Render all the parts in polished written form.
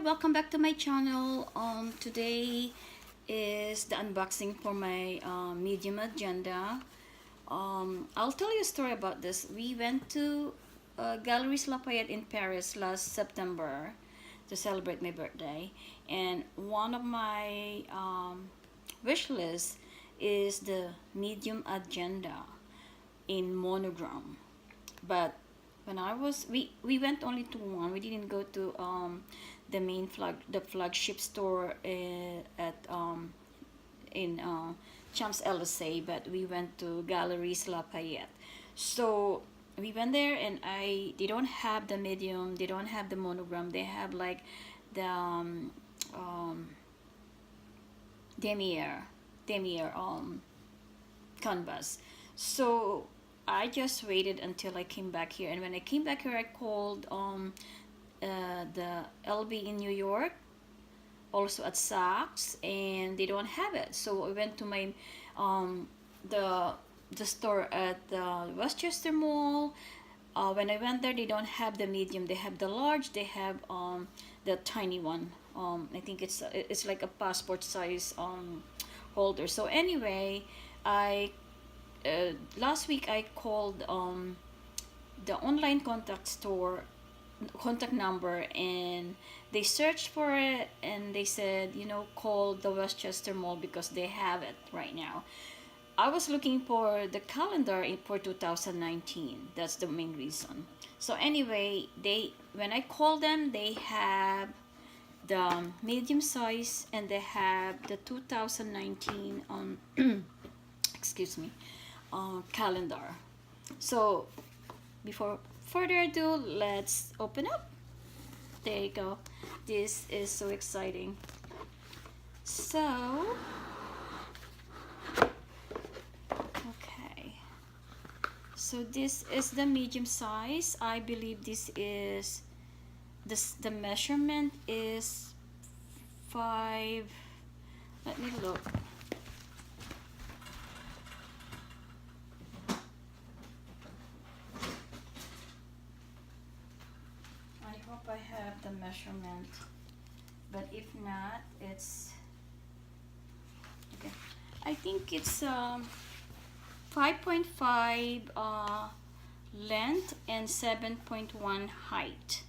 welcome back to my channel. Today is the unboxing for my Medium Agenda. I'll tell you a story about this. We went to Galeries Lafayette in Paris last September to celebrate my birthday, and one of my wish lists is the Medium Agenda in monogram. But when we went only to one. We didn't go to the main flagship store at in Champs Elysees, but we went to Galeries Lafayette. So we went there, and they don't have the medium, they don't have the monogram, they have like the demier canvas. So I just waited until I came back here, and when I came back here, I called the LB in New York, also at Saks, and they don't have it. So I went to my the store at the Westchester Mall. When I went there, they don't have the medium. They have the large. They have the tiny one. I think it's like a passport size holder. So anyway, last week I called the online contact number, and they searched for it, and they said, call the Westchester Mall because they have it right now. I was looking for the calendar for 2019. That's the main reason. So anyway, when I called them, they have the medium size, and they have the 2019 excuse me, calendar. So before further ado, let's open up. There you go. This is so exciting. So okay, so this is the medium size. I believe this is the measurement is 5. Let me look. I have the measurement, but if not, it's okay. I think it's 5.5 length and 7.1 height.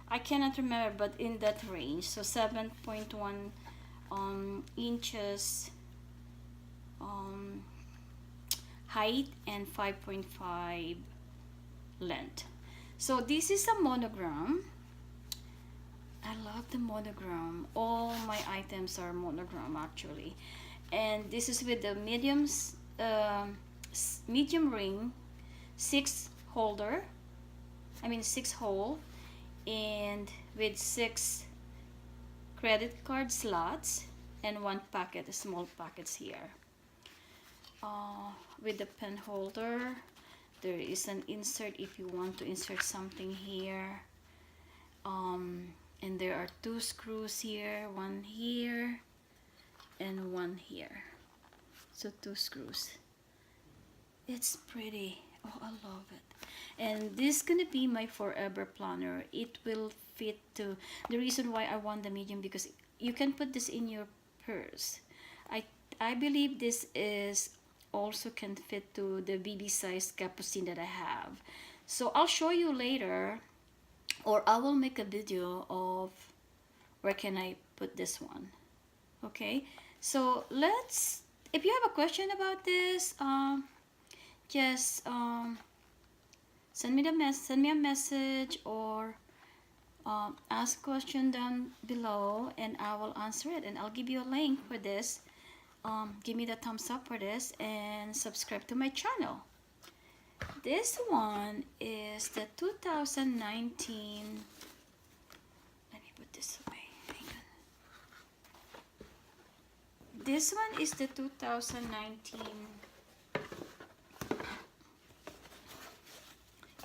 I cannot remember, but in that range. So 7.1 inches height and 5.5 length. So this is a monogram. I love the monogram. All my items are monogram actually. And this is with the medium ring 6 holder. 6 hole, and with 6 credit card slots and 1 packet, small packets here. With the pen holder, there is an insert if you want to insert something here. And there are 2 screws here, one here and one here. So 2 screws. It's pretty. Oh, I love it. And this is gonna be my forever planner. It will fit to the reason why I want the medium, because you can put this in your purse. I believe this is also can fit to the BB size capucine that I have. So I'll show you later, or I will make a video of where can I put this one. Okay, so if you have a question about this, just send me a message, or ask a question down below, and I will answer it, and I'll give you a link for this. Give me the thumbs up for this, and subscribe to my channel. This one is the 2019. Let me put this away. Hang on. This one is the 2019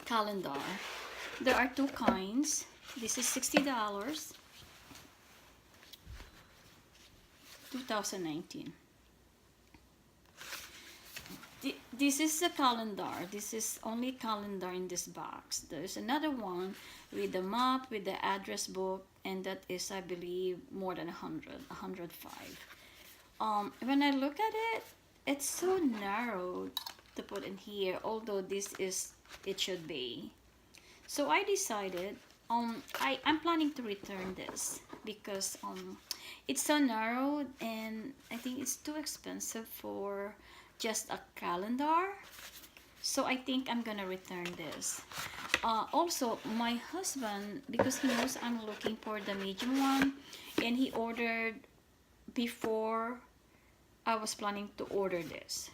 calendar. There are 2 kinds. This is $60. 2019. This is a calendar. This is only calendar in this box. There's another one with the map, with the address book, and that is, I believe, more than 105. When I look at it, it's so narrow to put in here, although this is, it should be. So I decided, I'm planning to return this because it's so narrow, and I think it's too expensive for just a calendar. So I think I'm gonna return this. Also, my husband, because he knows I'm looking for the medium one, and he ordered before I was planning to order this.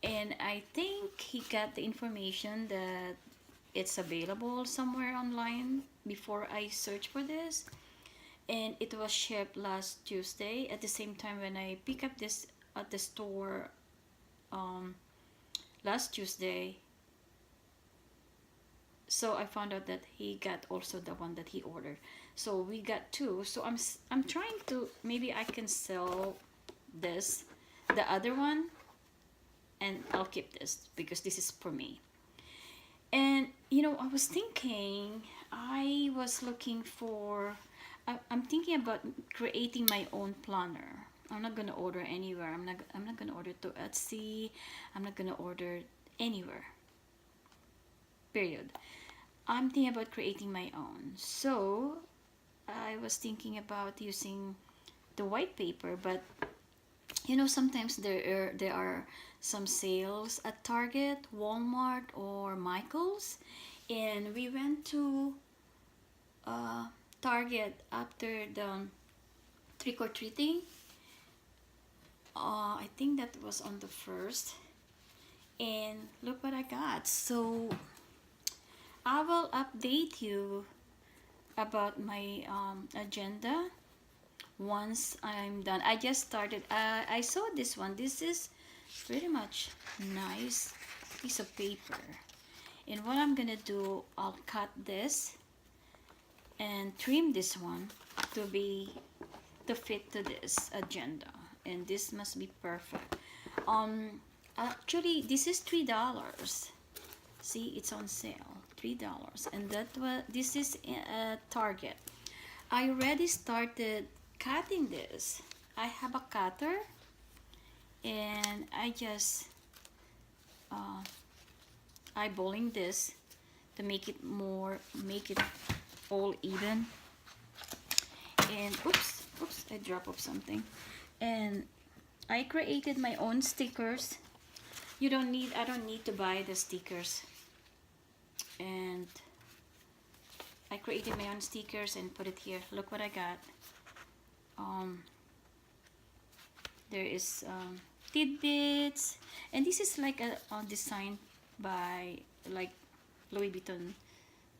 And I think he got the information that it's available somewhere online before I search for this. And it was shipped last Tuesday at the same time when I pick up this at the store last Tuesday. So I found out that he got also the one that he ordered. So we got two. So I'm trying to, maybe I can sell this, the other one, and I'll keep this because this is for me. And you know, I was thinking, I was looking for, I'm thinking about creating my own planner. I'm not gonna order anywhere. I'm not gonna order to Etsy. I'm not gonna order anywhere. Period. I'm thinking about creating my own. So I was thinking about using the white paper, but you know, sometimes there are some sales at Target, Walmart, or Michael's, and we went to Target after the trick-or-treating. I think that was on the 1st, and look what I got. So I will update you about my agenda once I'm done. I just started. I saw this one. This is pretty much nice piece of paper, and what I'm gonna do, I'll cut this and trim this one to fit to this agenda, and this must be perfect. Actually, this is $3. See, it's on sale, $3, and this is Target. I already started cutting this. I have a cutter, and I just eyeballing this to make it all even. And oops, I dropped off something. And I created my own stickers. I don't need to buy the stickers. And I created my own stickers and put it here. Look what I got. There is tidbits, and this is like a design by like Louis Vuitton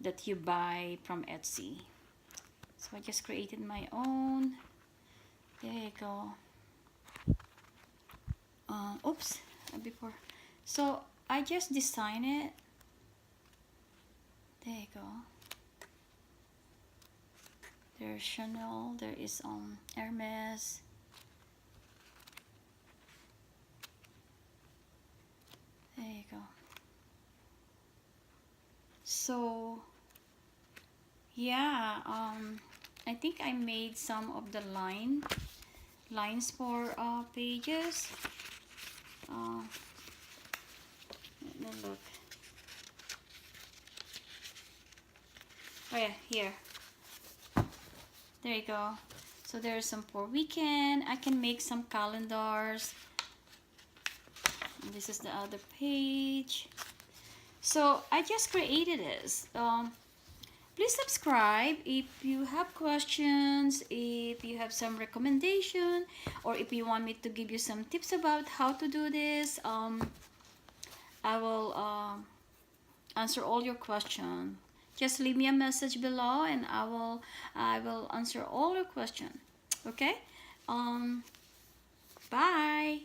that you buy from Etsy. So I just created my own. There you go. Oops, before. So I just design it. There you go. There's Chanel. There is Hermes. There you go. So yeah, I think I made some of the lines for pages. Let me look. Oh yeah, here. There you go. So there's some for weekend. I can make some calendars. And this is the other page. So I just created this. Please subscribe if you have questions, if you have some recommendation, or if you want me to give you some tips about how to do this. I will answer all your questions. Just leave me a message below, and I will answer all your questions. Okay? Bye.